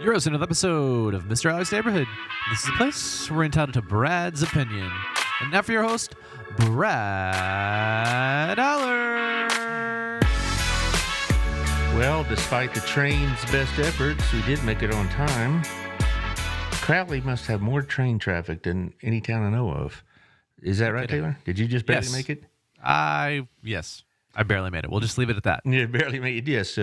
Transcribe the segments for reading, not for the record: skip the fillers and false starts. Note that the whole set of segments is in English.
You're listening to another episode of Mr. Allard's Neighborhood. This is a place where we're entitled to Brad's opinion. And now for your host, Brad Allard. Well, despite the train's best efforts, we did make it on time. Crowley must have more train traffic than any town I know of. Is that right, Taylor? Did you just barely make it? Yes. I barely made it. We'll just leave it at that. Yeah, barely made it. Yes.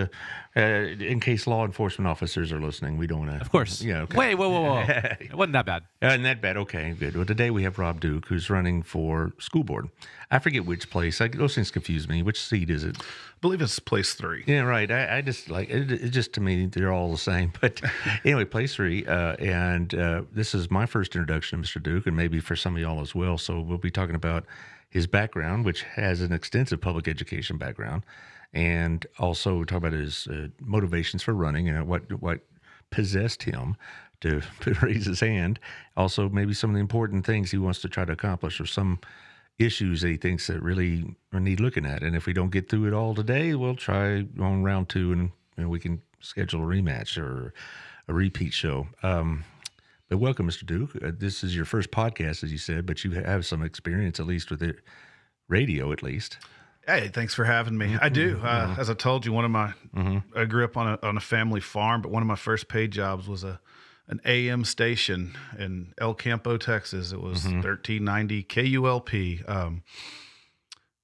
In case law enforcement officers are listening, we don't want to. Of course. Yeah. Okay. Wait, whoa. It wasn't that bad. Not that bad. Okay, good. Well, today we have Rob Duke, who's running for school board. I forget which place. Those things confuse me. Which seat is it? I believe it's place 3. Yeah, right. I just like it. Just to me, they're all the same. But anyway, place 3. And this is my first introduction to Mr. Duke, and maybe for some of y'all as well. So we'll be talking about his background, which has an extensive public education background, and also talk about his motivations for running and what possessed him to raise his hand. Also, maybe some of the important things he wants to try to accomplish, or some issues that he thinks that really need looking at. And if we don't get through it all today, we'll try on round 2, and we can schedule a rematch or a repeat show. But welcome, Mr. Duke. This is your first podcast, as you said, but you have some experience, at least with it, radio, at least. Hey, thanks for having me. I do. As I told you, I grew up on a family farm, but one of my first paid jobs was an AM station in El Campo, Texas. It was 1390 KULP.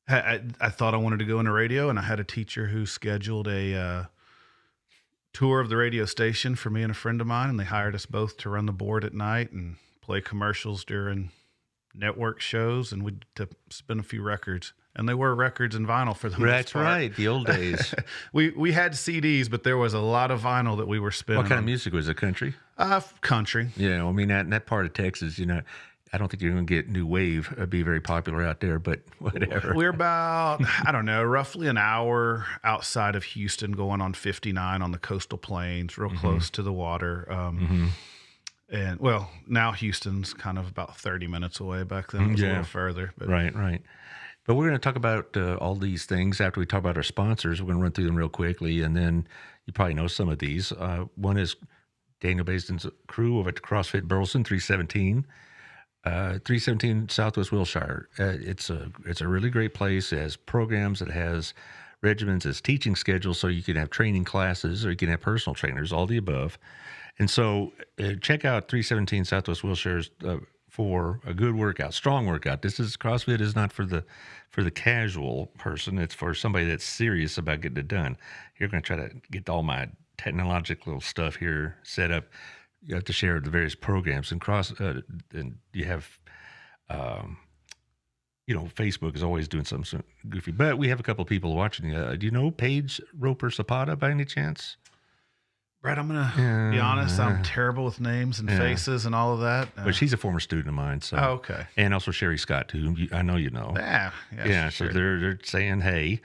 I thought I wanted to go into radio, and I had a teacher who scheduled a tour of the radio station for me and a friend of mine, and they hired us both to run the board at night and play commercials during network shows, and we'd to spin a few records. And they were records and vinyl for the most That's part. right, the old days. We had CDs, but there was a lot of vinyl that we were spinning. What kind of music was it? Country? Country. Yeah, I mean, that part of Texas, I don't think you're going to get new wave be very popular out there, but whatever. We're about, roughly an hour outside of Houston, going on 59 on the coastal plains, real close to the water. And, well, now Houston's kind of about 30 minutes away. Back then it was a little further. But. Right. But we're going to talk about all these things after we talk about our sponsors. We're going to run through them real quickly, and then you probably know some of these. One is Daniel Basden's crew over at CrossFit Burleson, 317. 317 Southwest Wilshire. It's a really great place. It has programs. It has regimens. It's teaching schedules, so you can have training classes or you can have personal trainers, all the above. And so check out 317 Southwest Wilshire's for a good workout, strong workout. CrossFit is not for the casual person. It's for somebody that's serious about getting it done. You're going to try to get all my technological stuff here set up. You have to share the various programs and and you have, Facebook is always doing something goofy. But we have a couple of people watching. Do you know Paige Roper Zapata by any chance? Brad, I'm going to be honest. I'm terrible with names and faces and all of that. But she's a former student of mine. So. Oh, okay. And also Sherry Scott, who I know you know. Yeah. Sure. So they're saying, hey.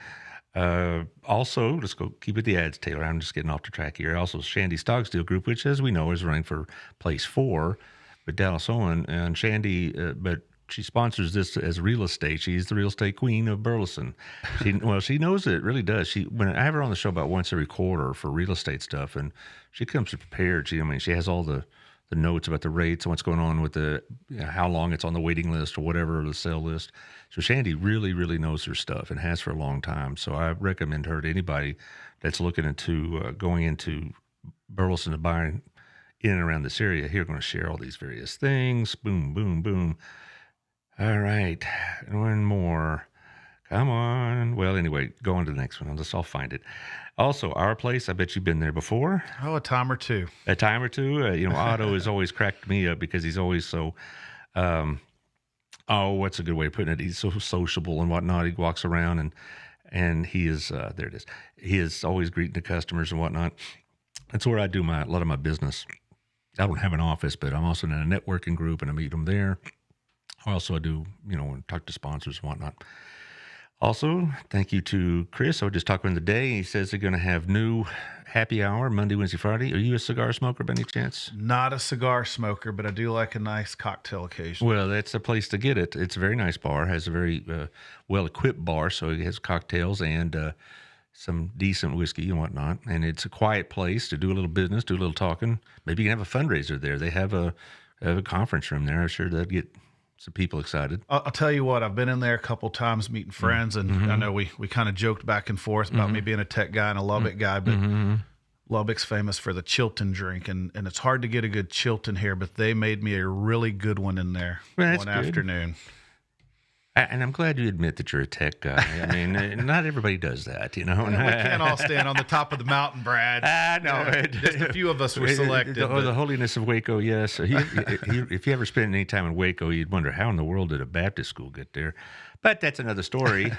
Also, let's go keep it the ads, Taylor. I'm just getting off the track here. Also, Shandy Stockstill Group, which, as we know, is running for place 4 with Dallas Owen. And Shandy, but she sponsors this as real estate. She's the real estate queen of Burleson. She knows it really does. When I have her on the show about once every quarter for real estate stuff, and she comes prepared. She has all the notes about the rates and what's going on with how long it's on the waiting list or whatever, the sale list. So Shandy really, really knows her stuff and has for a long time. So I recommend her to anybody that's looking into going into Burleson to buy in and around this area. Here, we're going to share all these various things. Boom, boom, boom. All right, one more. Come on. Well, anyway, go on to the next one. I'll find it. Also, our place, I bet you've been there before. Oh, a time or two. Otto has always cracked me up because he's always so, what's a good way of putting it? He's so sociable and whatnot. He walks around and he is, there it is. He is always greeting the customers and whatnot. That's where I do a lot of my business. I don't have an office, but I'm also in a networking group and I meet them there. Also, I do, talk to sponsors and whatnot. Also, thank you to Chris. I was just talking the day. He says they're going to have new happy hour Monday, Wednesday, Friday. Are you a cigar smoker by any chance? Not a cigar smoker, but I do like a nice cocktail occasionally. Well, that's a place to get it. It's a very nice bar. Has a very well-equipped bar, so it has cocktails and some decent whiskey and whatnot. And it's a quiet place to do a little business, do a little talking. Maybe you can have a fundraiser there. They have a conference room there. I'm sure that'd get some people excited. I'll tell you what, I've been in there a couple times meeting friends, and I know we kind of joked back and forth about me being a Tech guy and a Lubbock guy, but Lubbock's famous for the Chilton drink, and it's hard to get a good Chilton here, but they made me a really good one in there one afternoon. And I'm glad you admit that you're a Tech guy. I mean, not everybody does that, you know. We can't all stand on the top of the mountain, Brad. No. Just a few of us were selected. The holiness of Waco, yes. If you ever spent any time in Waco, you'd wonder how in the world did a Baptist school get there. But that's another story.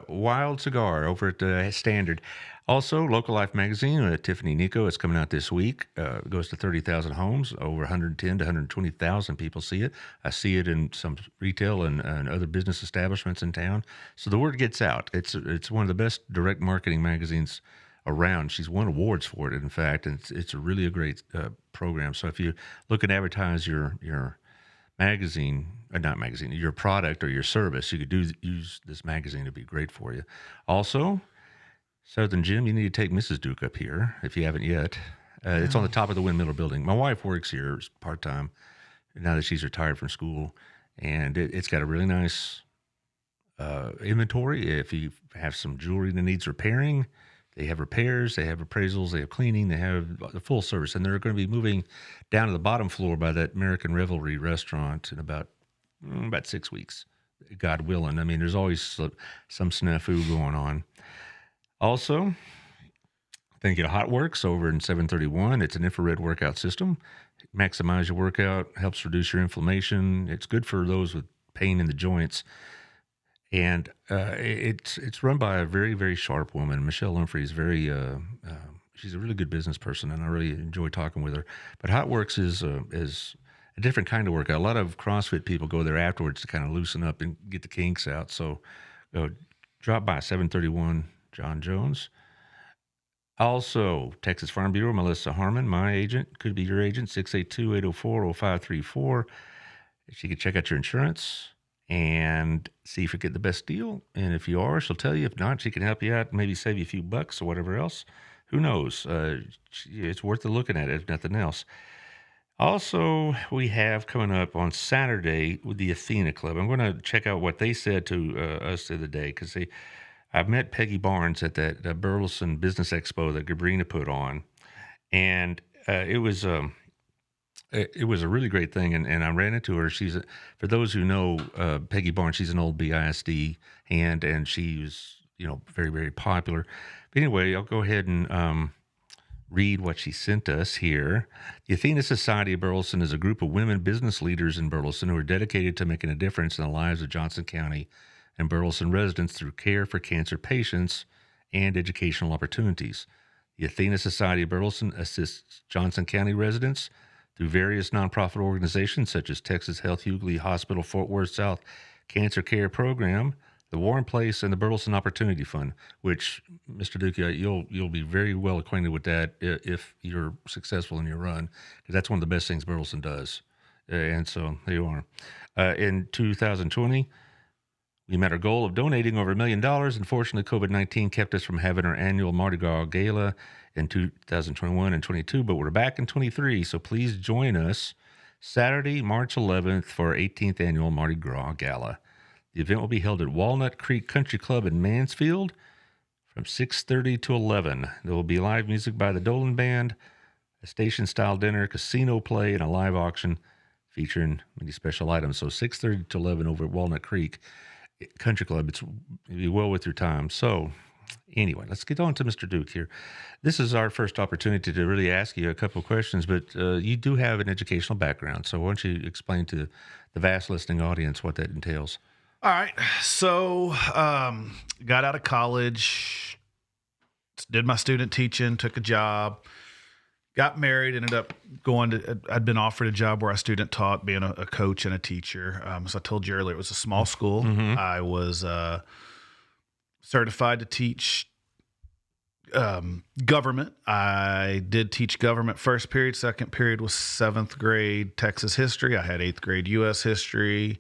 Wild Cigar over at the Standard. Also, Local Life magazine, Tiffany Nico, it's coming out this week. It goes to 30,000 homes. Over 110 to 120,000 people see it. I see it in some retail and other business establishments in town. So the word gets out. It's one of the best direct marketing magazines around. She's won awards for it, in fact, and it's really a great program. So if you look at advertise your your product or your service, you could use this magazine. It'd be great for you. Also, Southern Jim, you need to take Mrs. Duke up here if you haven't yet. It's on the top of the Windmiller building. My wife works here part-time now that she's retired from school, and it's got a really nice inventory. If you have some jewelry that needs repairing, they have repairs, they have appraisals, they have cleaning, they have the full service. And they're going to be moving down to the bottom floor by that American Revelry restaurant in about 6 weeks, God willing. I mean, there's always some snafu going on. Also, thank you to HotWorks over in 731. It's an infrared workout system. Maximize your workout, helps reduce your inflammation. It's good for those with pain in the joints. And it's run by a very, very sharp woman. Michelle Humphrey is she's a really good business person, and I really enjoy talking with her. But HotWorks is a different kind of workout. A lot of CrossFit people go there afterwards to kind of loosen up and get the kinks out. So drop by 731 John Jones. Also, Texas Farm Bureau, Melissa Harmon, my agent, could be your agent, 682-804-0534. She could check out your insurance and see if you get the best deal. And if you are, she'll tell you. If not, she can help you out, maybe save you a few bucks or whatever else. Who knows? It's worth looking at, if nothing else. Also, we have coming up on Saturday with the Athena Club. I'm going to check out what they said to us the other day, because I've met Peggy Barnes at that Burleson Business Expo that Gabrina put on, and it was a really great thing. And I ran into her. For those who know Peggy Barnes, she's an old BISD hand, and she was very, very popular. But anyway, I'll go ahead and read what she sent us here. The Athena Society of Burleson is a group of women business leaders in Burleson who are dedicated to making a difference in the lives of Johnson County and Burleson residents through care for cancer patients and educational opportunities. The Athena Society of Burleson assists Johnson County residents through various nonprofit organizations such as Texas Health Hughley Hospital Fort Worth South Cancer Care Program, the Warren Place, and the Burleson Opportunity Fund, which, Mr. Duke, you'll be very well acquainted with that if you're successful in your run, because that's one of the best things Burleson does. And so there you are. In 2020, we met our goal of donating over $1 million. Unfortunately, COVID-19 kept us from having our annual Mardi Gras Gala in 2021 and 22, but we're back in 23, so please join us Saturday, March 11th for our 18th annual Mardi Gras Gala. The event will be held at Walnut Creek Country Club in Mansfield from 6:30 to 11. There will be live music by the Dolan Band, a station-style dinner, casino play, and a live auction featuring many special items. So 6:30 to 11 over at Walnut Creek Country Club. It'll be well with your time. So anyway, let's get on to Mr. Duke here. This is our first opportunity to really ask you a couple of questions, but you do have an educational background. So why don't you explain to the vast listening audience what that entails? All right. So got out of college, did my student teaching, took a job, got married, ended up I'd been offered a job where I student taught, being a coach and a teacher. So I told you earlier, it was a small school. Mm-hmm. I was certified to teach government. I did teach government first period. Second period was 7th grade Texas history. I had 8th grade U.S. history.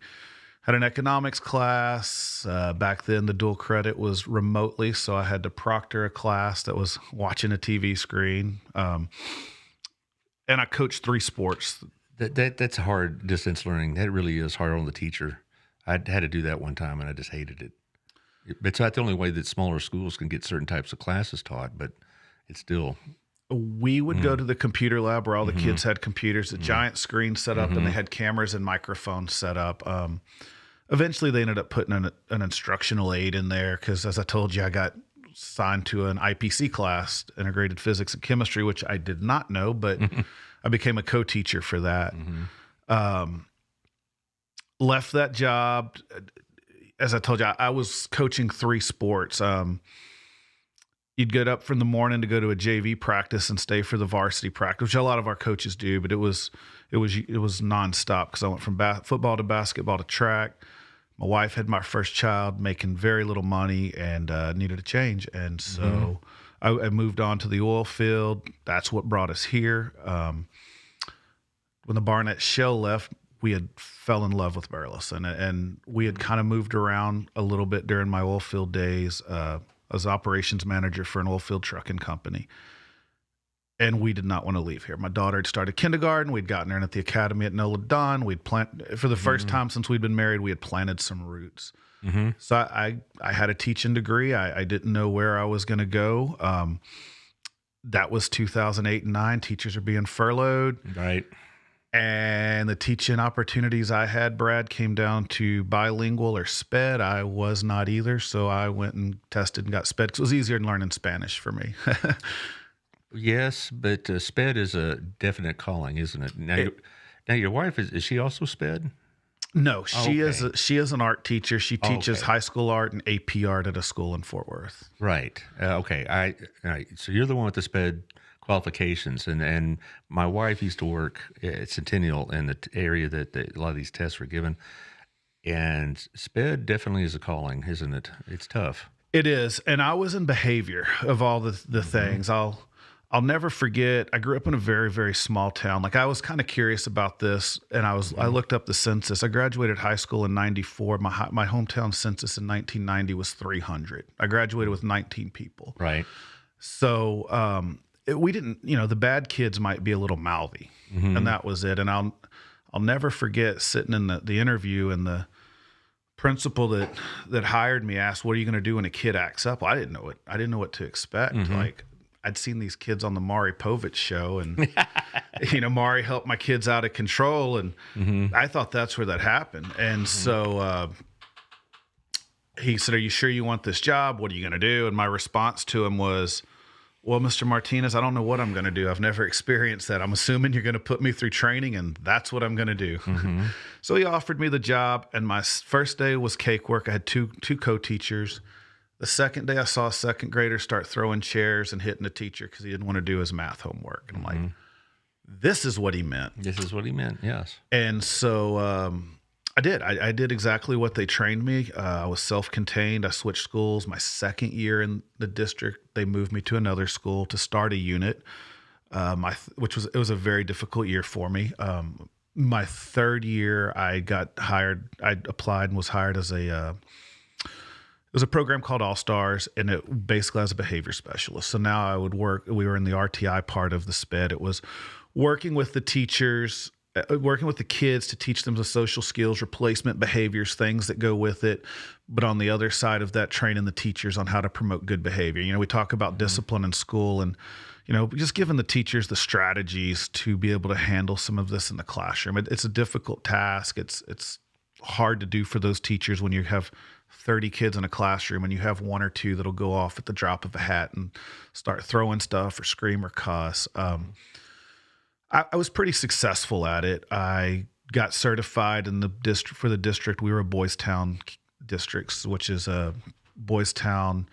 had an economics class. Back then, the dual credit was remotely, so I had to proctor a class that was watching a TV screen. And I coached 3 sports. That's hard distance learning. That really is hard on the teacher. I had to do that one time, and I just hated it. It's not the only way that smaller schools can get certain types of classes taught, but it's still... We would go to the computer lab where all the kids had computers, a giant screen set up, and they had cameras and microphones set up. Eventually, they ended up putting an instructional aid in there because, as I told you, I got assigned to an IPC class, Integrated Physics and Chemistry, which I did not know, but I became a co-teacher for that. Left that job. As I told you, I was coaching 3 sports. You'd get up from the morning to go to a JV practice and stay for the varsity practice, which a lot of our coaches do, but it was nonstop because I went from football to basketball to track. My wife had my first child, making very little money, and needed a change. And so I moved on to the oil field. That's what brought us here. When the Barnett Shell left, we had fell in love with Burleson, and we had kind of moved around a little bit during my oil field days. I was operations manager for an oil field trucking company. And we did not want to leave here. My daughter had started kindergarten. We'd gotten her in at the academy at NOLA Dunn. We'd for the first time since we'd been married, we had planted some roots. So I had a teaching degree. I didn't know where I was going to go. That was 2008 and 9. Teachers are being furloughed. Right. And the teaching opportunities I had, Brad, came down to bilingual or SPED. I was not either. So I went and tested and got SPED because it was easier than learning Spanish for me. Yes, but SPED is a definite calling, isn't it? Now, your wife, is she also SPED? No, she is an art teacher. She teaches high school art and AP art at a school in Fort Worth. Right. Okay. All right. So you're the one with the SPED qualifications, and my wife used to work at Centennial in the area that a lot of these tests were given, and SPED definitely is a calling, isn't it? It's tough. It is, and I was in behavior of all the things. I'll never forget. I grew up in a very, very small town. Like, I was kind of curious about this, and I looked up the census. I graduated high school in '94. My hometown census in 1990 was 300. I graduated with 19 people. Right. So we didn't, the bad kids might be a little mouthy, and that was it. And I'll never forget sitting in the interview, and the principal that hired me asked, "What are you going to do when a kid acts up?" Well, I didn't know what to expect. Like, I'd seen these kids on the Maury Povich show, and Maury helped my kids out of control, and I thought that's where that happened. And so he said, "Are you sure you want this job? What are you going to do?" And my response to him was, "Well, Mr. Martinez, I don't know what I'm going to do. I've never experienced that. I'm assuming you're going to put me through training, and that's what I'm going to do." So he offered me the job, and my first day was cakework. I had two co-teachers. The second day, I saw a second grader start throwing chairs and hitting the teacher because he didn't want to do his math homework. And I'm like, this is what he meant. This is what he meant, yes. And so I did. I did exactly what they trained me. I was self-contained. I switched schools. My second year in the district, they moved me to another school to start a unit, it was a very difficult year for me. My third year, I got hired. I applied and was hired as it was a program called All Stars, and it basically as a behavior specialist. So now I would work. We were in the RTI part of the SPED. It was working with the teachers, working with the kids to teach them the social skills, replacement behaviors, things that go with it. But on the other side of that, training the teachers on how to promote good behavior. We talk about discipline in school, and just giving the teachers the strategies to be able to handle some of this in the classroom. It's a difficult task. It's hard to do for those teachers when you have 30 kids in a classroom and you have one or two that'll go off at the drop of a hat and start throwing stuff or scream or cuss. I was pretty successful at it. I got certified in the district for the district. We were a Boys Town districts, which is a Boys Town.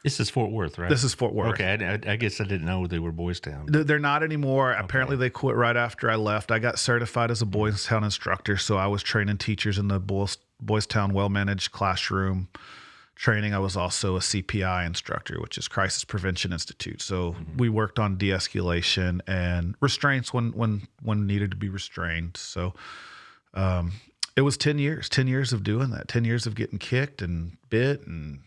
This is Fort Worth, right? This is Fort Worth. Okay, I guess I didn't know they were Boys Town. They're not anymore. Okay. Apparently, they quit right after I left. I got certified as a Boys Town instructor, so I was training teachers in the Boys Town well-managed classroom training. I was also a CPI instructor, which is Crisis Prevention Institute. So we worked on de-escalation and restraints when needed to be restrained. So It was 10 years of doing that, 10 years of getting kicked and bit and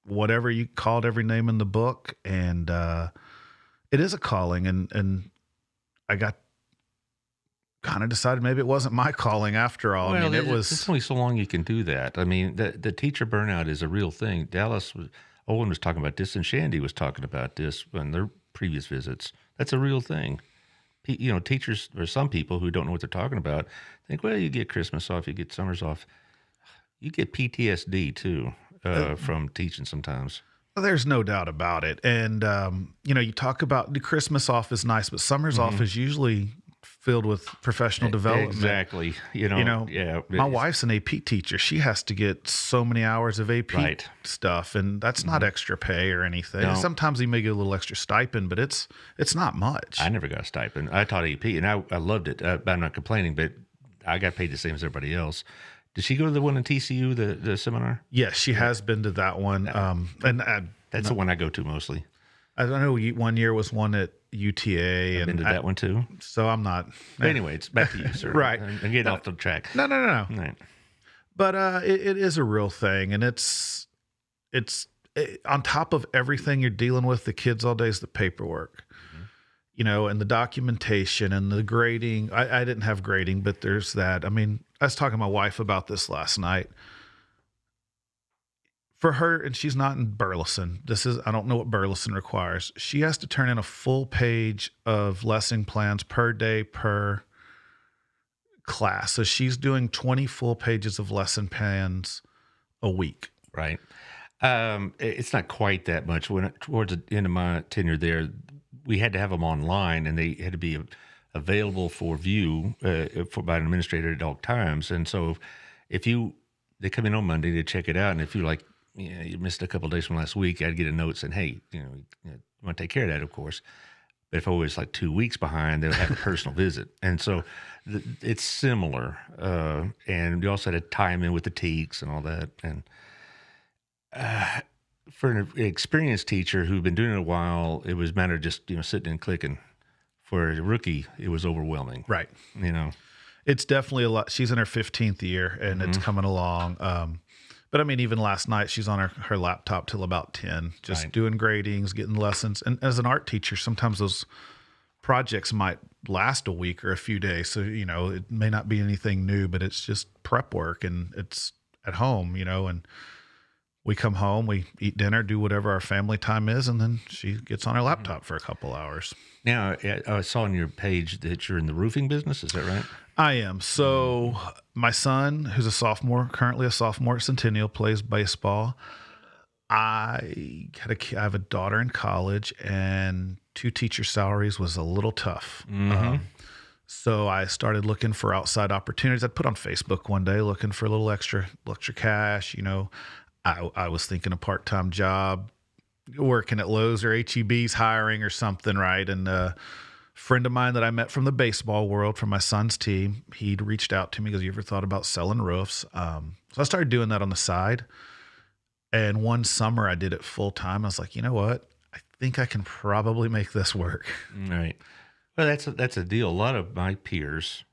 whatever you called every name in the book. And it is a calling. And I got kind of decided maybe it wasn't my calling after all. Well, I mean, it's only so long you can do that. I mean, the teacher burnout is a real thing. Owen was talking about this, and Shandy was talking about this in their previous visits. That's a real thing. Teachers, or some people who don't know what they're talking about, think, well, you get Christmas off, you get summers off. You get PTSD too from teaching sometimes. There's no doubt about it. And, you talk about the Christmas off is nice, but summers off is usually filled with professional development. Exactly. Yeah. My wife's an AP teacher. She has to get so many hours of AP stuff, and that's not extra pay or anything. No. Sometimes you may get a little extra stipend, but it's not much. I never got a stipend. I taught AP, and I loved it. I'm not complaining, but I got paid the same as everybody else. Did she go to the one in TCU, the seminar? Yes, she has been to that one. That's the one I go to mostly. I don't know. One year was one at UTA. I've been to that one too. So I'm not. But anyway, it's back to you, sir. Right. I'm getting off the track. No. Right. But it is a real thing, and it's on top of everything you're dealing with. The kids all day is the paperwork, and the documentation and the grading. I didn't have grading, but there's that. I mean, I was talking to my wife about this last night. For her, and she's not in Burleson. I don't know what Burleson requires. She has to turn in a full page of lesson plans per day per class. So she's doing 20 full pages of lesson plans a week. Right. It's not quite that much. Towards the end of my tenure there, we had to have them online, and they had to be available for view by an administrator at all times. And so they come in on Monday to check it out, and if you you missed a couple of days from last week, I'd get a note saying, hey, you want to take care of that, of course. But if I was 2 weeks behind, they would have a personal visit. And so it's similar. And you also had to tie them in with the TEKs and all that. And for an experienced teacher who'd been doing it a while, it was a matter of just, sitting and clicking. For a rookie, it was overwhelming. Right. It's definitely a lot. She's in her 15th year, and it's coming along. But I mean, even last night, she's on her laptop till about 10, just doing gradings, getting lessons. And as an art teacher, sometimes those projects might last a week or a few days. So, it may not be anything new, but it's just prep work, and it's at home, and we come home, we eat dinner, do whatever our family time is, and then she gets on her laptop for a couple hours. Now, I saw on your page that you're in the roofing business. Is that right? I am. So my son, who's currently a sophomore at Centennial, plays baseball. I have a daughter in college, and 2 teacher salaries was a little tough. So I started looking for outside opportunities. I put on Facebook one day looking for a little extra cash. I was thinking a part-time job, working at Lowe's or H-E-B's, hiring or something, right? And friend of mine that I met from the baseball world, from my son's team, he'd reached out to me because, you ever thought about selling roofs? So I started doing that on the side. And one summer I did it full time. I was like, you know what? I think I can probably make this work. Right. Well, that's a deal. A lot of my peers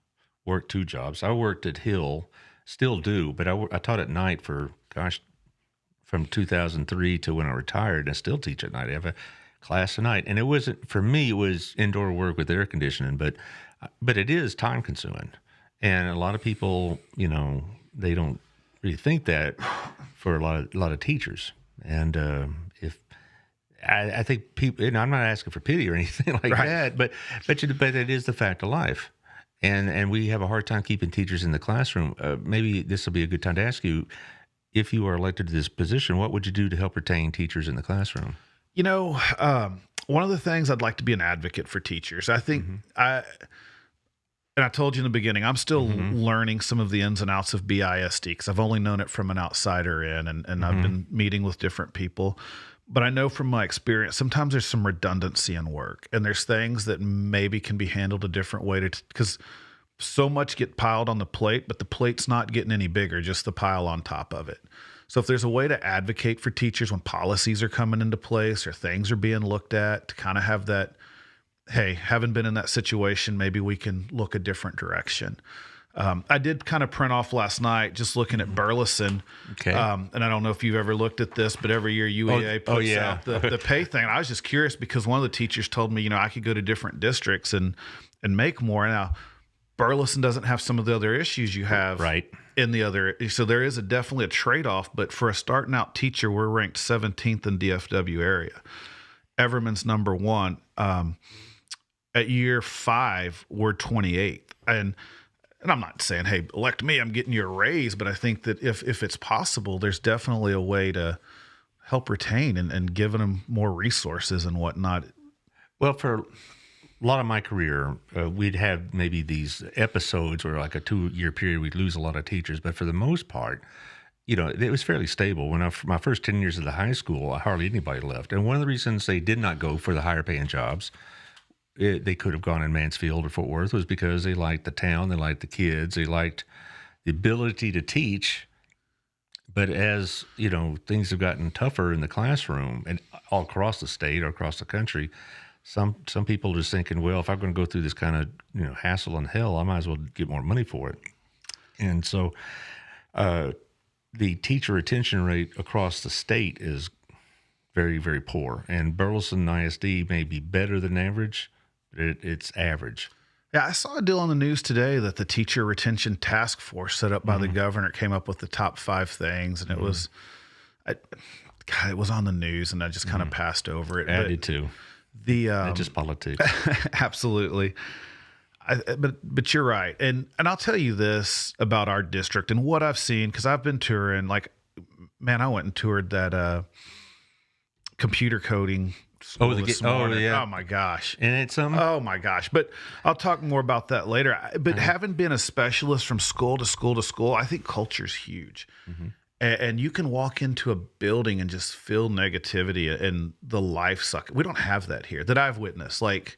work 2 jobs. I worked at Hill, still do, but I taught at night from 2003 to when I retired, and I still teach at night. I have a class at night, and it wasn't, for me, it was indoor work with air conditioning, but it is time consuming. And a lot of people, they don't really think that for a lot of teachers. And I think people, and I'm not asking for pity or anything like that, but it is the fact of life. And we have a hard time keeping teachers in the classroom. Maybe this will be a good time to ask you, if you are elected to this position, what would you do to help retain teachers in the classroom? One of the things, I'd like to be an advocate for teachers. I think and I told you in the beginning, I'm still learning some of the ins and outs of BISD because I've only known it from an outsider in, and I've been meeting with different people. But I know from my experience, sometimes there's some redundancy in work, and there's things that maybe can be handled a different way because so much get piled on the plate, but the plate's not getting any bigger, just the pile on top of it. So if there's a way to advocate for teachers when policies are coming into place or things are being looked at, to kind of have that, hey, having been in that situation, maybe we can look a different direction. I did kind of print off last night, just looking at Burleson. Okay. And I don't know if you've ever looked at this, but every year UEA puts out the pay thing. And I was just curious because one of the teachers told me, I could go to different districts and make more. Now, Burleson doesn't have some of the other issues you have in the other. So there is definitely a trade-off. But for a starting out teacher, we're ranked 17th in DFW area. Everman's number 1. At year 5, we're 28th. And I'm not saying, hey, elect me, I'm getting you a raise, but I think that if it's possible, there's definitely a way to help retain and giving them more resources and whatnot. Well, for a lot of my career, we'd have maybe these episodes where like a 2-year period, we'd lose a lot of teachers. But for the most part, it was fairly stable. When my first 10 years of the high school, hardly anybody left. And one of the reasons they did not go for the higher paying jobs, they could have gone in Mansfield or Fort Worth, was because they liked the town, they liked the kids, they liked the ability to teach. But as, things have gotten tougher in the classroom and all across the state or across the country, some people are just thinking, well, if I'm going to go through this kind of, hassle and hell, I might as well get more money for it. And so the teacher retention rate across the state is very, very poor. And Burleson ISD may be better than average. It's average. Yeah, I saw a deal on the news today that the teacher retention task force set up by the governor came up with the top 5 things, and it was, it was on the news, and I just kind of passed over it. I did too. It's just politics. Absolutely. But you're right, and I'll tell you this about our district and what I've seen, because I've been touring. Like, man, I went and toured that computer coding school this morning. Yeah. Oh my gosh. And it's oh my gosh. But I'll talk more about that later. But having been a specialist from school to school to school, I think culture's huge. And you can walk into a building and just feel negativity and the life suck. We don't have that here that I've witnessed. Like,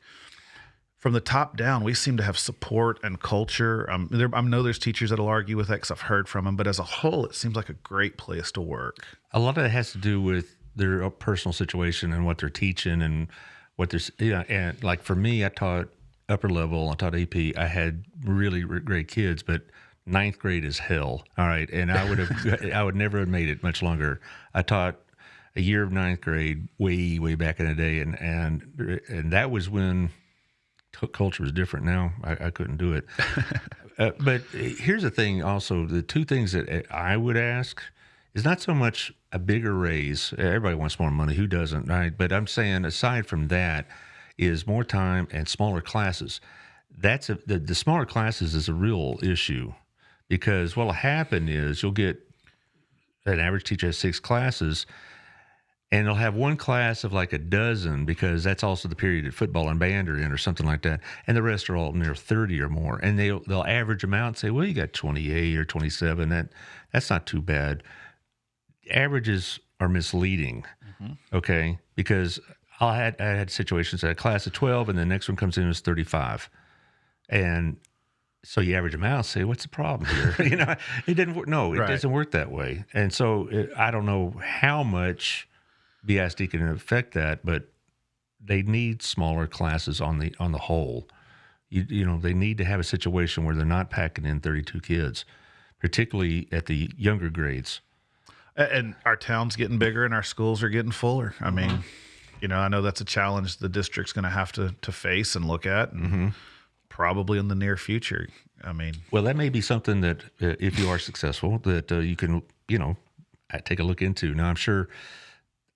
from the top down, we seem to have support and culture. I know there's teachers that'll argue with that because I've heard from them, but as a whole, it seems like a great place to work. A lot of it has to do with their personal situation and what they're teaching and what they're, and like for me, I taught upper level, I taught AP. I had really great kids, but 9th grade is hell. All right. And I would never have made it much longer. I taught a year of 9th grade way back in the day. And that was when culture was different. Now I couldn't do it. But here's the thing also, the 2 things that I would ask is not so much a bigger raise. Everybody wants more money. Who doesn't, right? But I'm saying aside from that is more time and smaller classes. The smaller classes is a real issue, because what'll happen is you'll get an average teacher has 6 classes, and they'll have one class of like a dozen, because that's also the period that football and band are in or something like that. And the rest are all near 30 or more. And they'll average them out and say, well, you got 28 or 27. That's not too bad. Averages are misleading, okay? Because I had situations that a class of 12 and the next one comes in as 35. And so you average them out and say, what's the problem here? It didn't work. No, it doesn't work that way. And so I don't know how much BISD can affect that, but they need smaller classes on the whole. They need to have a situation where they're not packing in 32 kids, particularly at the younger grades. And our town's getting bigger and our schools are getting fuller. I mean, I know that's a challenge the district's going to have to face and look at, and probably in the near future. I mean, well, that may be something that if you are successful, that you can, take a look into. Now, I'm sure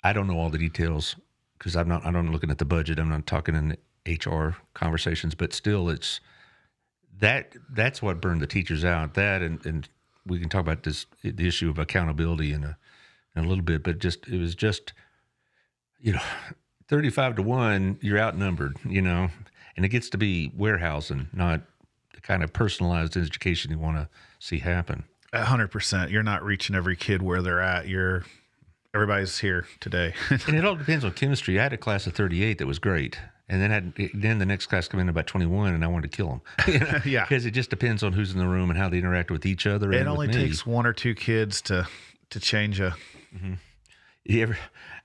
I don't know all the details because I'm not looking at the budget. I'm not talking in HR conversations, but still, it's that's what burned the teachers out. That and we can talk about the issue of accountability in a little bit, but it was just 35-1, you're outnumbered, and it gets to be warehousing, not the kind of personalized education you want to see happen. 100%. You're not reaching every kid where they're at. Everybody's here today. And it all depends on chemistry. I had a class of 38 that was great. And then the next class come in about 21, and I wanted to kill them. Yeah. Because it just depends on who's in the room and how they interact with each other. It only takes 1 or 2 kids to change a.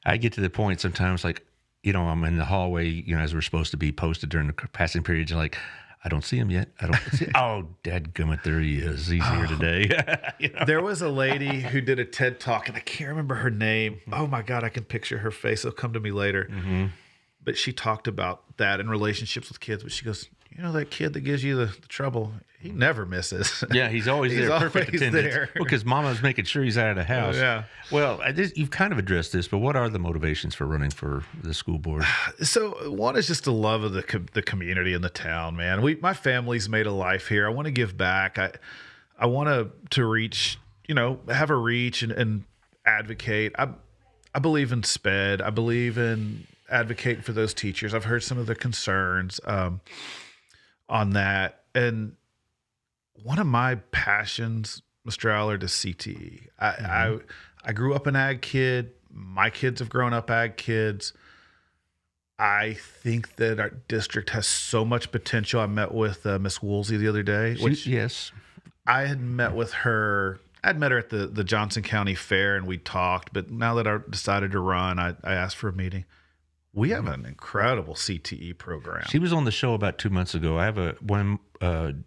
I get to the point sometimes, like, I'm in the hallway, as we're supposed to be posted during the passing periods, and like, I don't see him yet. I don't see. Oh, dadgummit, there he is. He's here today. You know? There was a lady who did a TED Talk, and I can't remember her name. Oh, my God, I can picture her face. It'll come to me later. But she talked about that in relationships with kids. But she goes, you know, that kid that gives you the trouble, he never misses. Yeah, he's always there. Perfect always attendance. there. Because mama's making sure he's out of the house. Yeah. Well, you've kind of addressed this, but what are the motivations for running for the school board? So one is just the love of the community and the town, man. My family's made a life here. I want to give back. I want to reach, have a reach and advocate. I believe in SPED. I believe in advocating for those teachers. I've heard some of the concerns on that. And one of my passions, Mr. Allard, is CTE. I grew up an ag kid. My kids have grown up ag kids. I think that our district has so much potential. I met with Miss Woolsey the other day. Yes. I had met with her. I'd met her at the Johnson County Fair, and we talked. But now that I decided to run, I asked for a meeting. We have an incredible CTE program. She was on the show about 2 months ago. I have one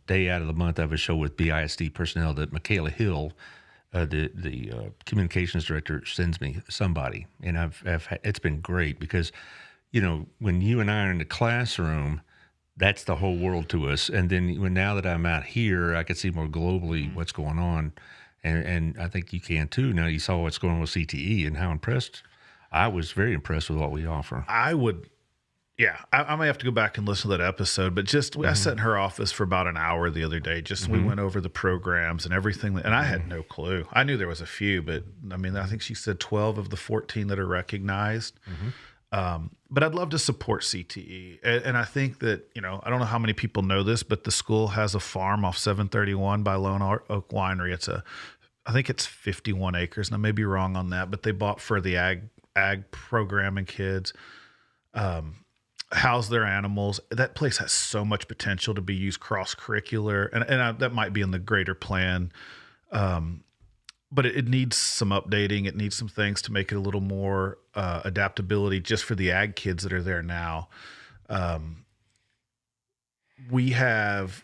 day out of the month, I have a show with BISD personnel that Michaela Hill, the communications director, sends me somebody. And it's been great because, when you and I are in the classroom, that's the whole world to us. And then now that I'm out here, I can see more globally what's going on. And I think you can too. Now you saw what's going on with CTE and how impressed. I was very impressed with what we offer. I may have to go back and listen to that episode, but I sat in her office for about an hour the other day. We went over the programs and everything, and I had no clue. I knew there was a few, but I think she said 12 of the 14 that are recognized. But I'd love to support CTE. And I think that, I don't know how many people know this, but the school has a farm off 731 by Lone Oak Winery. I think it's 51 acres, and I may be wrong on that, but they bought for the ag program and kids, house their animals. That place has so much potential to be used cross-curricular, and that might be in the greater plan. But it needs some updating. It needs some things to make it a little more adaptability just for the ag kids that are there now. We have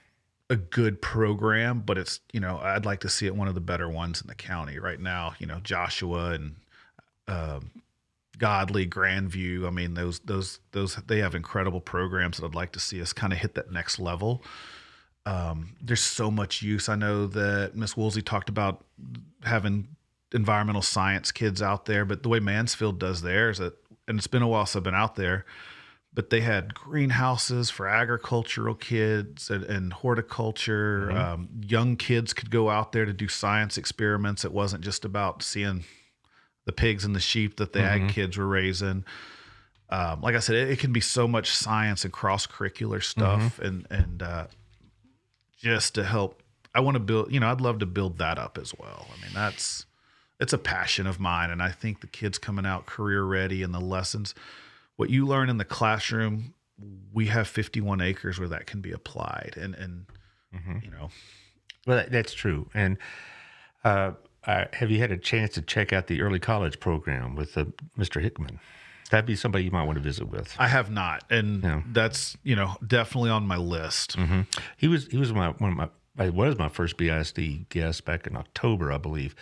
a good program, but it's, I'd like to see it one of the better ones in the county right now. Joshua and Godly, Grandview. Those they have incredible programs that I'd like to see us kind of hit that next level. There's so much use. I know that Miss Woolsey talked about having environmental science kids out there, but the way Mansfield does theirs, and it's been a while since I've been out there, but they had greenhouses for agricultural kids and horticulture. Young kids could go out there to do science experiments. It wasn't just about seeing the pigs and the sheep that the ag kids were raising. Like I said, it can be so much science and cross-curricular stuff, and just to help. I want to build, I'd love to build that up as well. It's a passion of mine, and I think the kids coming out career ready and the lessons, what you learn in the classroom, we have 51 acres where that can be applied, and Well, that's true. And have you had a chance to check out the early college program with Mr. Hickman? That'd be somebody you might want to visit with. I have not, and that's definitely on my list. He was my first BISD guest back in October, I believe,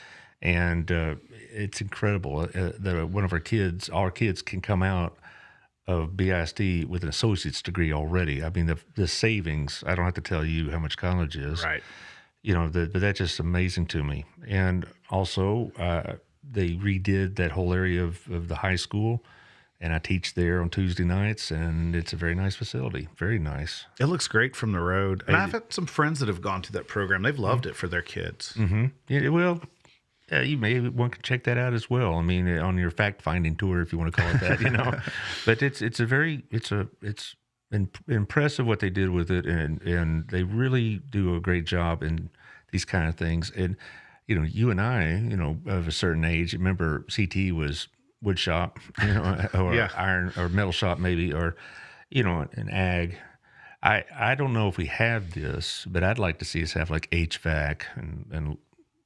and it's incredible that one of our kids can come out of BISD with an associate's degree already. The savings. I don't have to tell you how much college is, right? But that's just amazing to me. And also, they redid that whole area of the high school. And I teach there on Tuesday nights, and it's a very nice facility. Very nice. It looks great from the road. And I've had some friends that have gone to that program. They've loved it for their kids. Yeah, well, you may want to check that out as well. On your fact-finding tour, if you want to call it that, But it's impressive what they did with it, and they really do a great job in these kind of things. And you and I, of a certain age, remember CT was wood shop, or iron or metal shop maybe, or an ag. I don't know if we have this, but I'd like to see us have like HVAC and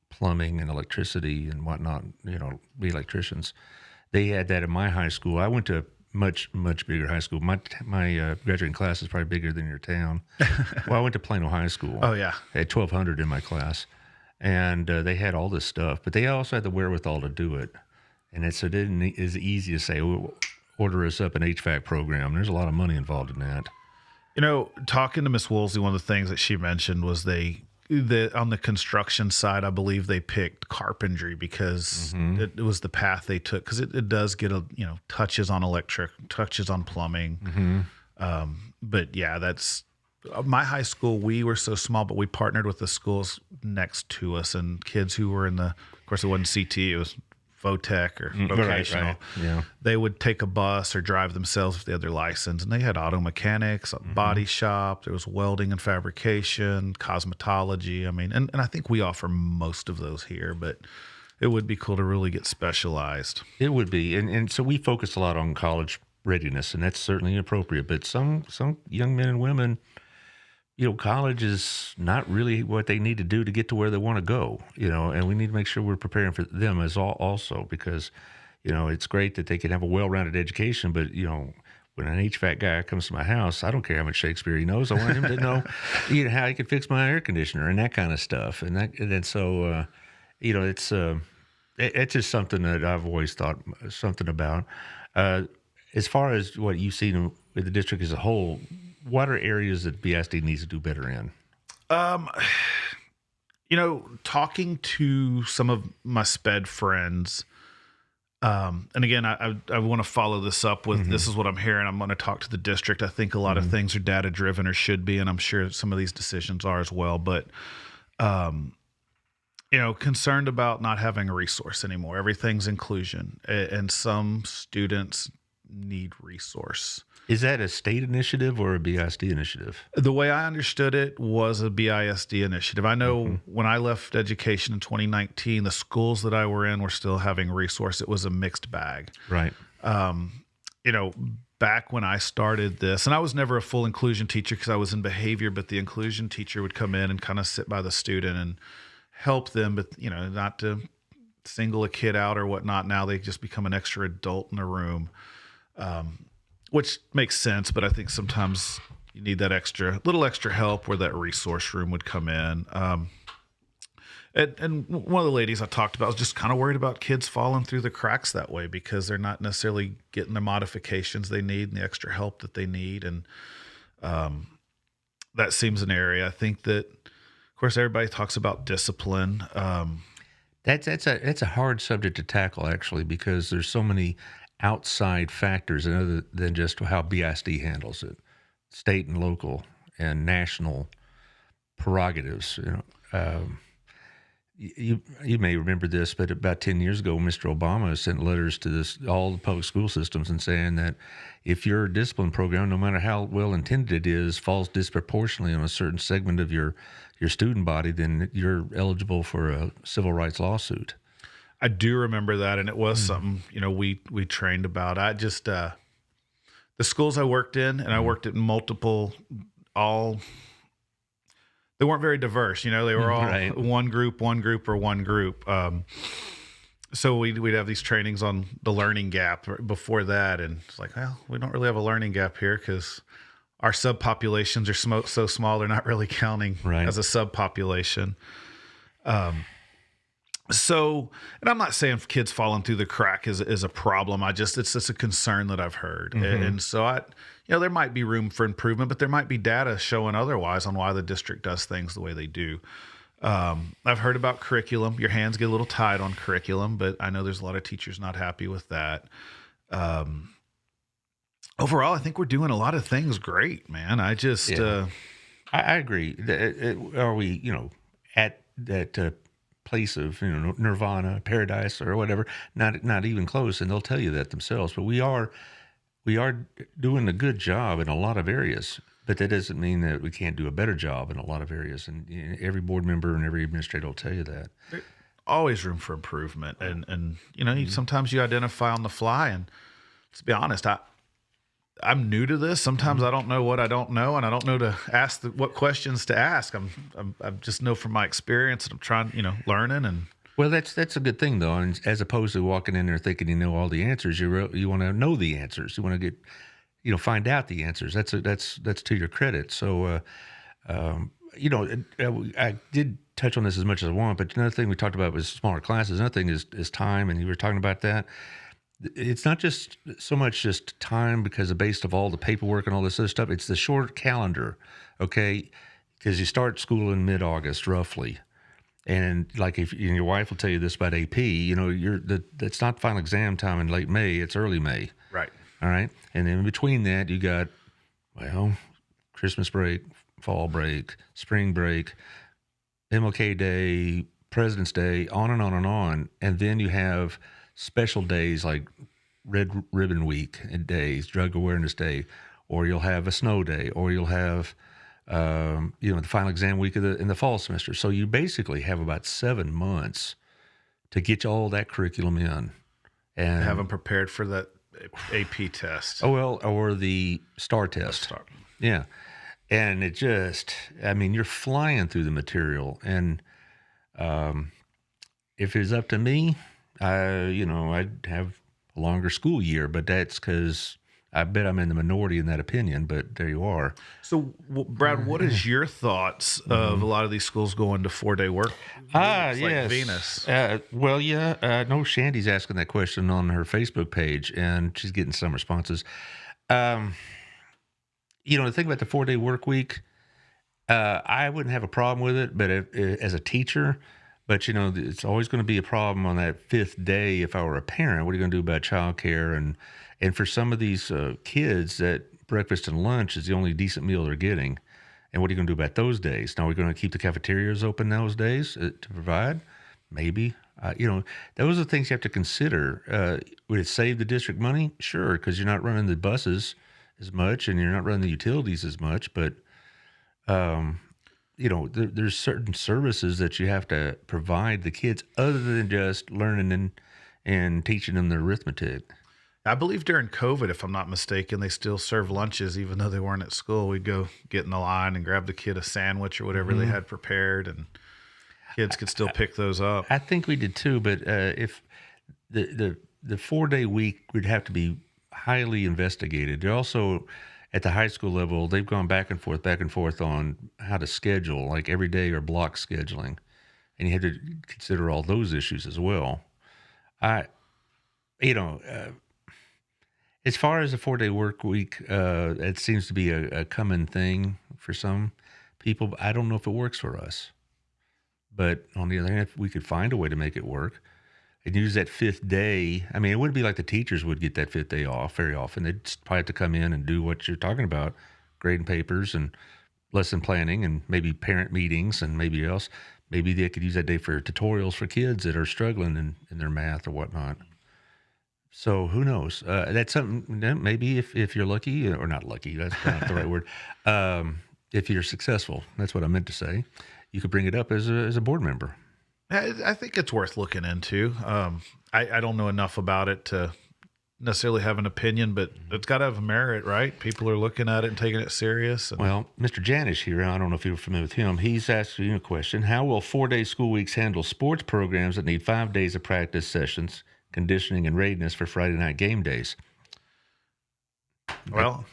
plumbing and electricity and whatnot. Be electricians. They had that in my high school. I went to much bigger high school. My graduating class is probably bigger than your town. Well, I went to Plano High School. Oh yeah. I had 1,200 in my class, and they had all this stuff, but they also had the wherewithal to do it. And it is easy to say, oh, order us up an HVAC program. There's a lot of money involved in that. You know, talking to Miss Woolsey, one of the things that she mentioned was on the construction side, I believe they picked carpentry because it was the path they took, because it does get touches on electric, touches on plumbing. But yeah, that's my high school. We were so small, but we partnered with the schools next to us and kids who were of course it wasn't CT, it was Votech or vocational. Right. Yeah. They would take a bus or drive themselves if they had their license, and they had auto mechanics, a body shop. There was welding and fabrication, cosmetology. I mean, and I think we offer most of those here, but it would be cool to really get specialized. It would be. And so we focus a lot on college readiness, and that's certainly appropriate. But some young men and women, college is not really what they need to do to get to where they want to go, and we need to make sure we're preparing for them also because, it's great that they can have a well-rounded education, but, when an HVAC guy comes to my house, I don't care how much Shakespeare he knows. I want him to know, how he can fix my air conditioner and that kind of stuff. So it's just something that I've always thought something about. As far as what you've seen with the district as a whole, what are areas that BISD needs to do better in? Talking to some of my SPED friends, and again, I want to follow this up with this is what I'm hearing. I'm going to talk to the district. I think a lot of things are data driven or should be, and I'm sure some of these decisions are as well. But, concerned about not having a resource anymore. Everything's inclusion, and some students need resource. Is that a state initiative or a BISD initiative? The way I understood it was a BISD initiative. I know when I left education in 2019, the schools that I were in were still having resource. It was a mixed bag. Right. Back when I started this, and I was never a full inclusion teacher because I was in behavior, but the inclusion teacher would come in and kind of sit by the student and help them, but, not to single a kid out or whatnot. Now they just become an extra adult in the room. Which makes sense, but I think sometimes you need that little extra help where that resource room would come in. And one of the ladies I talked about was just kind of worried about kids falling through the cracks that way because they're not necessarily getting the modifications they need and the extra help that they need. And that seems an area. I think that, of course, everybody talks about discipline. That's a hard subject to tackle, actually, because there's so many outside factors other than just how BISD handles it, state and local and national prerogatives. You may remember this, but about 10 years ago, Mr. Obama sent letters to all the public school systems and saying that if your discipline program, no matter how well intended it is, falls disproportionately on a certain segment of your student body, then you're eligible for a civil rights lawsuit. I do remember that, and it was something, we trained about. I just, the schools I worked in, and I worked at multiple, they weren't very diverse, they were all right. one group. So we'd have these trainings on the learning gap before that, and it's like, well, we don't really have a learning gap here because our subpopulations are so small, they're not really counting as a subpopulation. So, and I'm not saying kids falling through the crack is a problem. It's just a concern that I've heard. And so there might be room for improvement, but there might be data showing otherwise on why the district does things the way they do. I've heard about curriculum. Your hands get a little tied on curriculum, but I know there's a lot of teachers not happy with that. Overall, I think we're doing a lot of things great, man. I agree. Are we, at that place of nirvana, paradise, or whatever? Not even close, and they'll tell you that themselves. But we are doing a good job in a lot of areas. But that doesn't mean that we can't do a better job in a lot of areas. And every board member and every administrator will tell you that. There's always room for improvement, and sometimes you identify on the fly. And let's be honest, I'm new to this. Sometimes I don't know what I don't know, and I don't know to ask what questions to ask. I just know from my experience, and I'm trying, learning. And Well, that's a good thing though, and as opposed to walking in there thinking you know all the answers, you want to know the answers. You want to get find out the answers. That's to your credit. So I did touch on this as much as I want, but another thing we talked about was smaller classes. Another thing is time, and you were talking about that. It's not just so much just time because of based of all the paperwork and all this other stuff. It's the short calendar, okay? Because you start school in mid-August roughly. And like if your wife will tell you this about AP, it's not final exam time in late May, it's early May. Right. All right. And then in between that, you got, Christmas break, fall break, spring break, MLK Day, President's Day, on and on and on. And then you have special days like Red Ribbon Week and days, Drug Awareness Day, or you'll have a snow day, or you'll have, the final exam week in the fall semester. So you basically have about 7 months to get all that curriculum in. And Have them prepared for that AP test. Oh, well, or the STAR test. Yeah. And it just, you're flying through the material. And if it's up to me, I'd have a longer school year, but that's because I bet I'm in the minority in that opinion, but there you are. So, Brad, what is your thoughts of a lot of these schools going to 4-day work? Yes. Like Venus. I know Shandy's asking that question on her Facebook page, and she's getting some responses. The thing about the 4-day work week, I wouldn't have a problem with it, but as a teacher, but it's always going to be a problem on that 5th day. If I were a parent, what are you going to do about childcare? And for some of these kids, that breakfast and lunch is the only decent meal they're getting. And what are you going to do about those days? Now, we're going to keep the cafeterias open those days to provide? Maybe. Those are the things you have to consider. Would it save the district money? Sure, because you're not running the buses as much and you're not running the utilities as much. But, there's certain services that you have to provide the kids other than just learning and teaching them their arithmetic. I believe during COVID, if I'm not mistaken, they still serve lunches even though they weren't at school. We'd go get in the line and grab the kid a sandwich or whatever they had prepared, and kids could still pick those up. I think we did too, but if the 4-day week would have to be highly investigated. They're also at the high school level, they've gone back and forth on how to schedule, like every day or block scheduling, and you have to consider all those issues as well. As far as the 4-day work week, it seems to be a common thing for some people. But I don't know if it works for us. But on the other hand, if we could find a way to make it work and use that 5th day, it wouldn't be like the teachers would get that 5th day off very often. They'd probably have to come in and do what you're talking about, grading papers and lesson planning and maybe parent meetings and maybe else. Maybe they could use that day for tutorials for kids that are struggling in their math or whatnot. So who knows? That's something that maybe if you're lucky, or not lucky, that's not the right word. If you're successful, that's what I meant to say. You could bring it up as a board member. I think it's worth looking into. I don't know enough about it to necessarily have an opinion, but it's got to have merit, right? People are looking at it and taking it serious. Well, Mr. Janish here, I don't know if you're familiar with him. He's asking you a question. How will 4-day school weeks handle sports programs that need 5 days of practice sessions, conditioning, and readiness for Friday night game days? Well,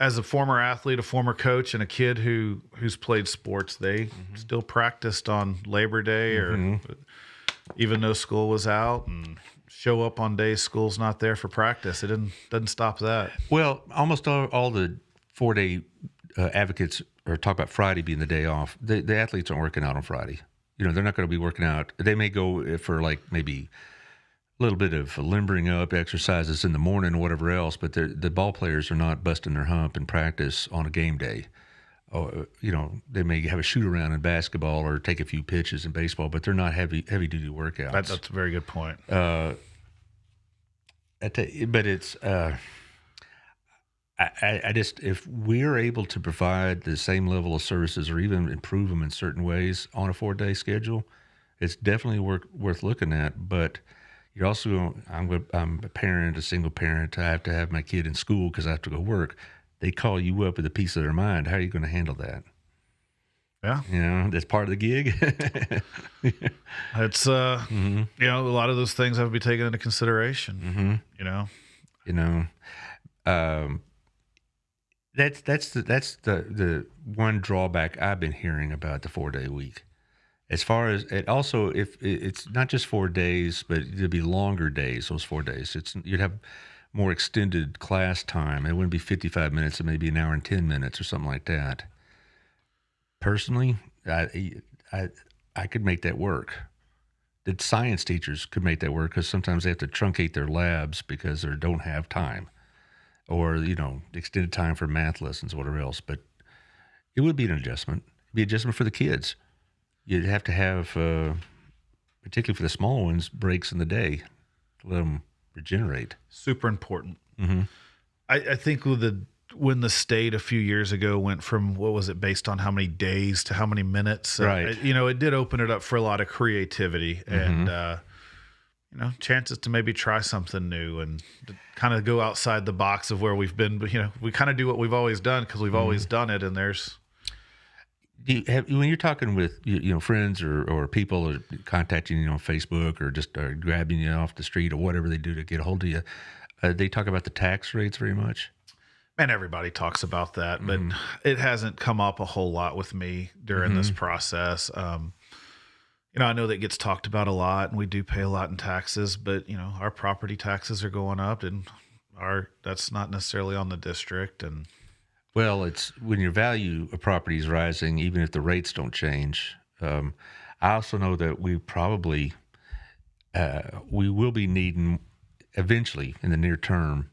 as a former athlete, a former coach, and a kid who's played sports, they still practiced on Labor Day or even though school was out, and show up on days school's not there for practice. It doesn't stop that. Well, almost all the 4-day advocates are talk about Friday being the day off. The athletes aren't working out on Friday. They're not going to be working out. They may go for like maybe a little bit of limbering up exercises in the morning or whatever else, but the ball players are not busting their hump in practice on a game day. They may have a shoot around in basketball or take a few pitches in baseball, but they're not heavy duty workouts. That's a very good point. But it's I just, if we're able to provide the same level of services or even improve them in certain ways on a 4-day schedule, it's definitely worth looking at. But you're also, I'm a parent, a single parent. I have to have my kid in school because I have to go work. They call you up with a piece of their mind. How are you going to handle that? Yeah. You know, that's part of the gig. It's, you know, a lot of those things have to be taken into consideration, you know? You know, um, that's the one drawback I've been hearing about the 4-day week. As far as it also, if it's not just 4 days, but it'd be longer days. Those 4 days, you'd have more extended class time. It wouldn't be 55 minutes; it may be an hour and 10 minutes or something like that. Personally, I could make that work. The science teachers could make that work because sometimes they have to truncate their labs because they don't have time, or extended time for math lessons, or whatever else. But it would be an adjustment. It'd be an adjustment for the kids. You'd have to have, particularly for the small ones, breaks in the day to let them regenerate. Super important. I think when the state a few years ago went from, what was it, based on how many days to how many minutes, Right. It did open it up for a lot of creativity and, chances to maybe try something new and to kind of go outside the box of where we've been. But, we kind of do what we've always done because we've always done it. And there's... When you're talking with friends or people are contacting you on Facebook or just grabbing you off the street or whatever they do to get a hold of you, they talk about the tax rates very much. Man, everybody talks about that, but it hasn't come up a whole lot with me during this process. I know that gets talked about a lot, and we do pay a lot in taxes, but our property taxes are going up, and that's not necessarily on the district. And well, it's when your value of property is rising, even if the rates don't change. I also know that we probably we will be needing eventually in the near term,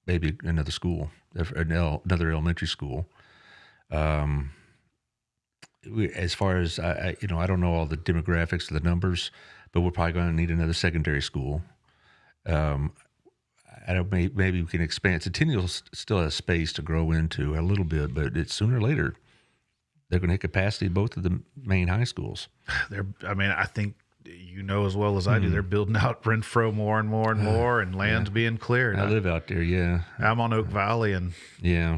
maybe another school, another elementary school. As far as I don't know all the demographics of the numbers, but we're probably going to need another secondary school. I don't. Maybe we can expand. Centennial still has space to grow into a little bit, but it's sooner or later they're going to hit capacity of both of the main high schools. I think as well as I do, they're building out Renfro more and more and more, and land's being cleared. I live out there. Yeah, I'm on Oak Valley and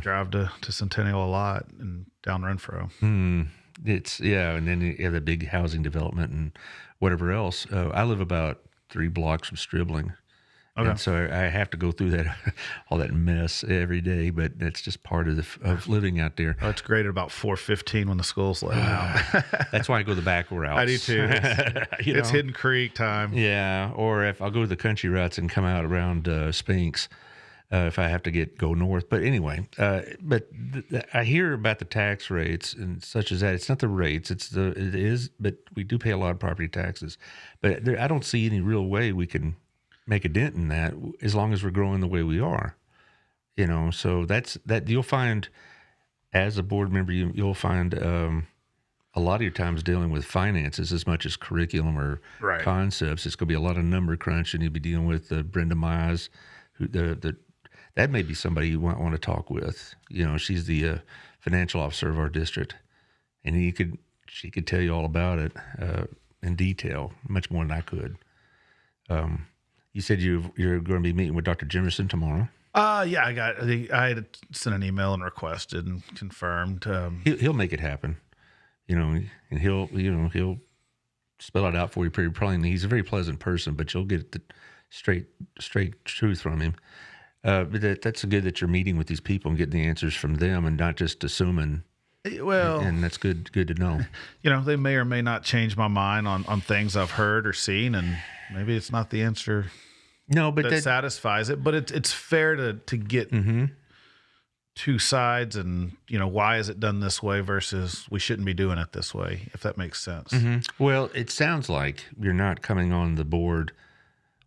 drive to Centennial a lot and down Renfro. And then you have the big housing development and whatever else. I live about 3 blocks from Stribling. Okay. And so I have to go through that, all that mess every day, but that's just part of living out there. Oh, it's great at about 4:15 when the school's let out. That's why I go the back routes. I do too. It's Hidden Creek time. Yeah, or if I'll go to the country routes and come out around Spinks if I have to go north. But anyway, I hear about the tax rates and such as that. It's not the rates, but we do pay a lot of property taxes. But I don't see any real way we can make a dent in that as long as we're growing the way we are, so that's you'll find as a board member, you'll find a lot of your times dealing with finances as much as curriculum or concepts. It's going to be a lot of number crunch, and you'll be dealing with Brenda Mize, who that may be somebody you want to talk with. She's the financial officer of our district, and she could tell you all about it in detail, much more than I could. You said you're going to be meeting with Dr. Jimerson tomorrow. Yeah, I had sent an email and requested and confirmed. He'll make it happen, and he'll spell it out for you pretty plainly. He's a very pleasant person, but you'll get the straight truth from him. But that's good that you're meeting with these people and getting the answers from them, and not just assuming. Well, and that's good to know. They may or may not change my mind on things I've heard or seen, and maybe it's not the answer. No, but that satisfies it. But it's fair to get two sides, and why is it done this way versus we shouldn't be doing it this way, if that makes sense. Well, it sounds like you're not coming on the board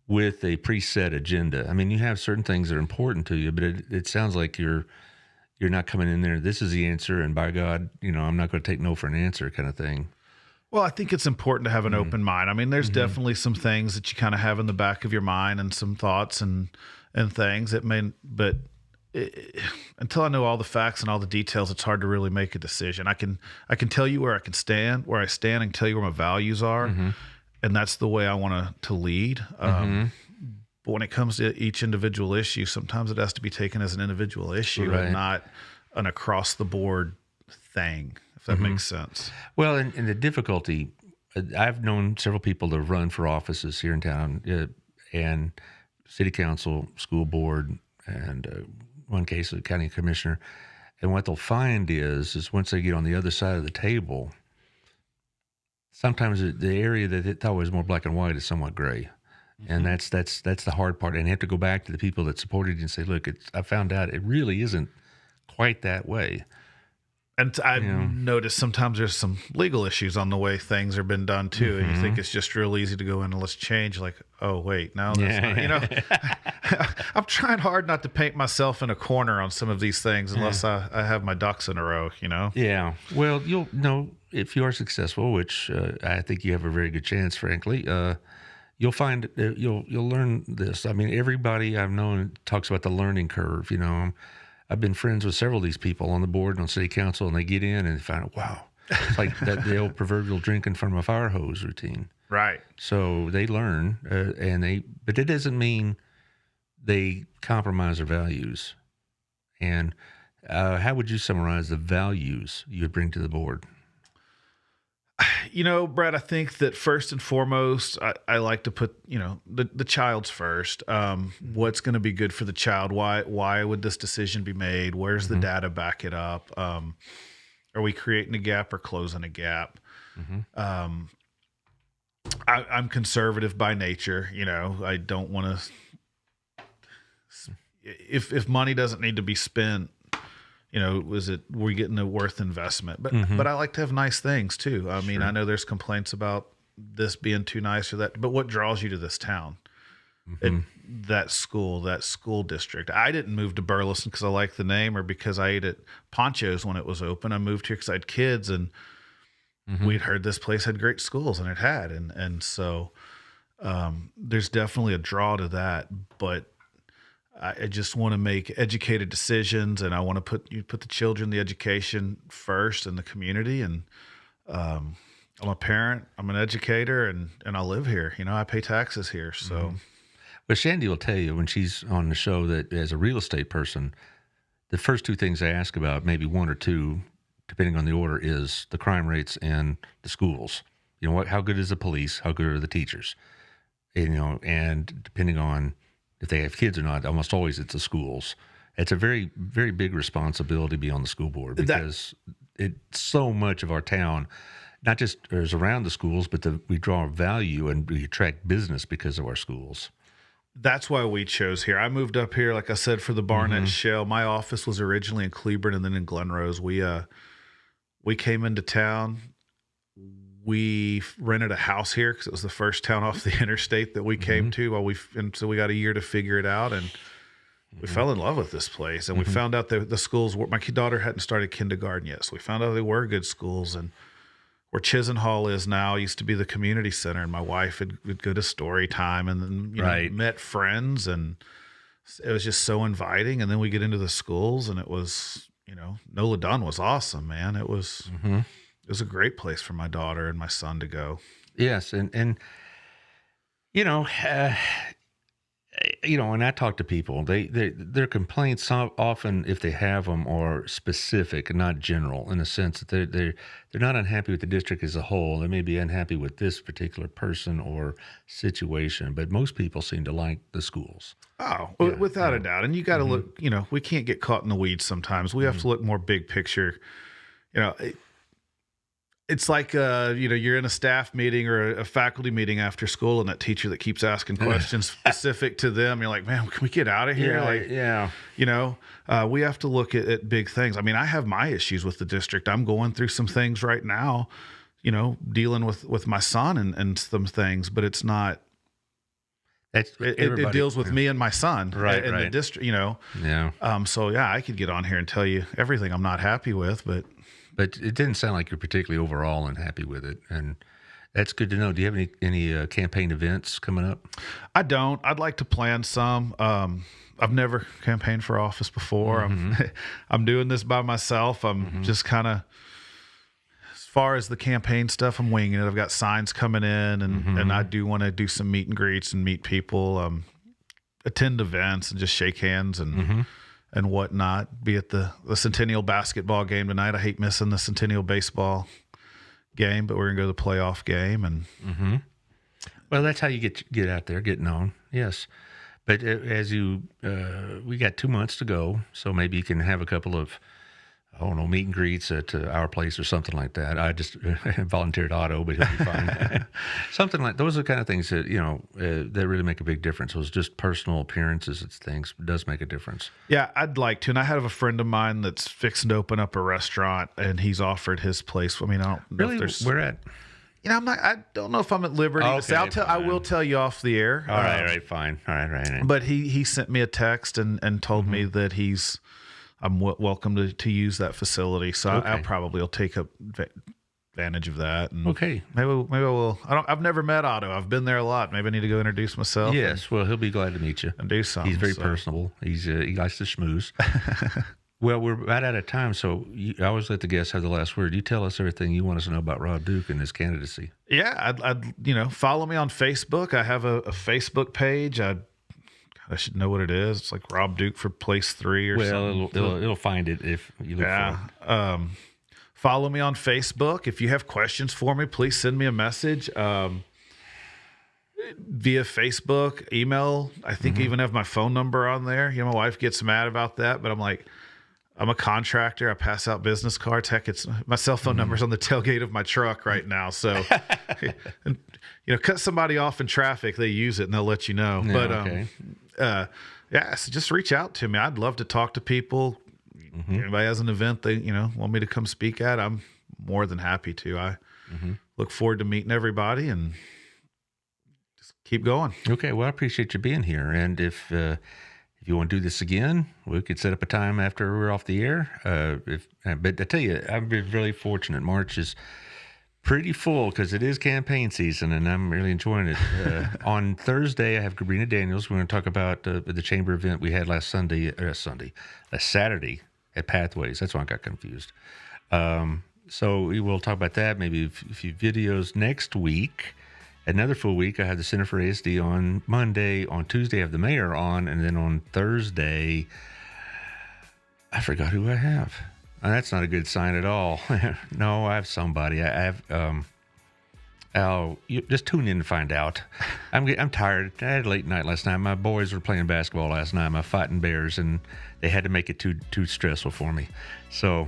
with a preset agenda. I mean, you have certain things that are important to you, but it sounds like you're not coming in there, this is the answer, and by God, I'm not going to take no for an answer kind of thing. Well, I think it's important to have an open mind. I mean, there's definitely some things that you kind of have in the back of your mind and some thoughts and things that until I know all the facts and all the details, it's hard to really make a decision. I can tell you where I stand, and tell you where my values are, and that's the way I want to lead. But when it comes to each individual issue, sometimes it has to be taken as an individual issue and not an across the board thing, that makes sense. Well, and the difficulty, I've known several people that run for offices here in town, and city council, school board, and one case, a county commissioner. And what they'll find is once they get on the other side of the table, sometimes the area that they thought was more black and white is somewhat gray. And that's the hard part. And you have to go back to the people that supported you and say, look, I found out it really isn't quite that way. And I've noticed sometimes there's some legal issues on the way things are been done too. And you think it's just real easy to go in and let's change. Like, oh, wait, no, that's not, I'm trying hard not to paint myself in a corner on some of these things unless I have my ducks in a row, Yeah. Well, you'll know if you are successful, which I think you have a very good chance, frankly, you'll find you'll learn this. I mean, everybody I've known talks about the learning curve. I've been friends with several of these people on the board and on city council, and they get in and they find out, wow, it's like the old proverbial drinking from a fire hose routine. Right. So they learn, but it doesn't mean they compromise their values. And how would you summarize the values you would bring to the board? Brad, I think that first and foremost, I like to put, the child's first. What's going to be good for the child? Why would this decision be made? Where's the data back it up? Are we creating a gap or closing a gap? I'm conservative by nature. I don't want to, if money doesn't need to be spent, we're getting a worth investment, but I like to have nice things too. I mean, I know there's complaints about this being too nice or that, but what draws you to this town? And that school district. I didn't move to Burleson because I like the name or because I ate at Poncho's when it was open. I moved here because I had kids and we'd heard this place had great schools, and it had. And so there's definitely a draw to that, but I just want to make educated decisions, and I want to put the children, the education first in the community. And I'm a parent, I'm an educator, and I live here. I pay taxes here. So, But Shandy will tell you when she's on the show that as a real estate person, the first two things I ask about, maybe one or two, depending on the order, is the crime rates and the schools. How good is the police? How good are the teachers? And depending on if they have kids or not, almost always it's the schools. It's a very, very big responsibility to be on the school board because so much of our town, not just is around the schools, but we draw value and we attract business because of our schools. That's why we chose here. I moved up here, like I said, for the Barnett Shell. My office was originally in Cleburne and then in Glen Rose. We came into town. We rented a house here because it was the first town off the interstate that we came to. And so we got a year to figure it out, and we fell in love with this place. And we found out that the schools were. My daughter hadn't started kindergarten yet, so we found out they were good schools. And where Chisenhall is now used to be the community center, and my wife would go to story time, and then met friends, and it was just so inviting. And then we get into the schools, and it was Nola Dunn was awesome, man. It was. It was a great place for my daughter and my son to go. Yes, and when I talk to people, their complaints often, if they have them, are specific and not general, in the sense that they're not unhappy with the district as a whole. They may be unhappy with this particular person or situation, but most people seem to like the schools. Oh, without a doubt. And you got to look. We can't get caught in the weeds sometimes. We have to look more big picture. It's like, you're in a staff meeting or a faculty meeting after school, and that teacher that keeps asking questions specific to them, you're like, man, can we get out of here? We have to look at big things. I mean, I have my issues with the district. I'm going through some things right now, dealing with my son and some things, but it's not, it deals with me and my son in the district, So I could get on here and tell you everything I'm not happy with, but it didn't sound like you're particularly overall unhappy with it, and that's good to know. Do you have any campaign events coming up? I don't. I'd like to plan some. I've never campaigned for office before. I'm doing this by myself. I'm just kind of, as far as the campaign stuff, I'm winging it. I've got signs coming in, and I do want to do some meet and greets and meet people, attend events and just shake hands and and whatnot. Be at the Centennial basketball game tonight. I hate missing the Centennial baseball game, but we're gonna go to the playoff game. And Well, that's how you get out there, get known. Yes. But as we got 2 months to go, so maybe you can have a couple of, I don't know, meet and greets at our place or something like that. I just volunteered Otto, but he'll be fine. Something like those are the kind of things that, that really make a big difference. Those just personal appearances and things does make a difference. yeah, I'd like to. And I have a friend of mine that's fixing to open up a restaurant, and he's offered his place. I mean, I don't know Really? if there's. Where at? I don't know if I'm at liberty to say. Okay, I will tell you off the air. All right, fine. All right. But he sent me a text and told me that I'm welcome to use that facility. So Okay. I probably will take advantage of that. And Okay. maybe I will. I've never met Otto. I've been there a lot. Maybe I need to go introduce myself. Yes, well, he'll be glad to meet you. and do something. He's very So, personable. He likes to schmooze. Well, we're about out of time, so I always let the guests have the last word. You tell us everything you want us to know about Rob Duke and his candidacy. Yeah, I'd follow me on Facebook. I have a Facebook page. I should know what it is. It's like Rob Duke for Place 3 or something. Well, it'll find it if you look for it. Follow me on Facebook. If you have questions for me, please send me a message via Facebook, email. I think I even have my phone number on there. My wife gets mad about that, but I'm a contractor. I pass out business cards. Heck, my cell phone number's on the tailgate of my truck right now. So, and, cut somebody off in traffic, they use it and they'll let you know. Yeah, But okay. so just reach out to me. I'd love to talk to people. Anybody has an event they want me to come speak at, I'm more than happy to. I look forward to meeting everybody and just keep going. Okay, well, I appreciate you being here. And if you want to do this again, we could set up a time after we're off the air. But I tell you, I've been really fortunate. March is pretty full because it is campaign season, and I'm really enjoying it. On Thursday, I have Gabrina Daniels. We're going to talk about the chamber event we had last Saturday at Pathways. That's why I got confused. So we will talk about that, maybe a few videos next week. Another full week, I have the Center for ASD on Monday. On Tuesday, I have the mayor on. And then on Thursday, I forgot who I have. And that's not a good sign at all. No, I have somebody. You just tune in and find out. I'm tired. I had a late night last night. My boys were playing basketball last night. My fighting Bears, and they had to make it too stressful for me. So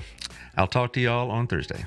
I'll talk to y'all on Thursday.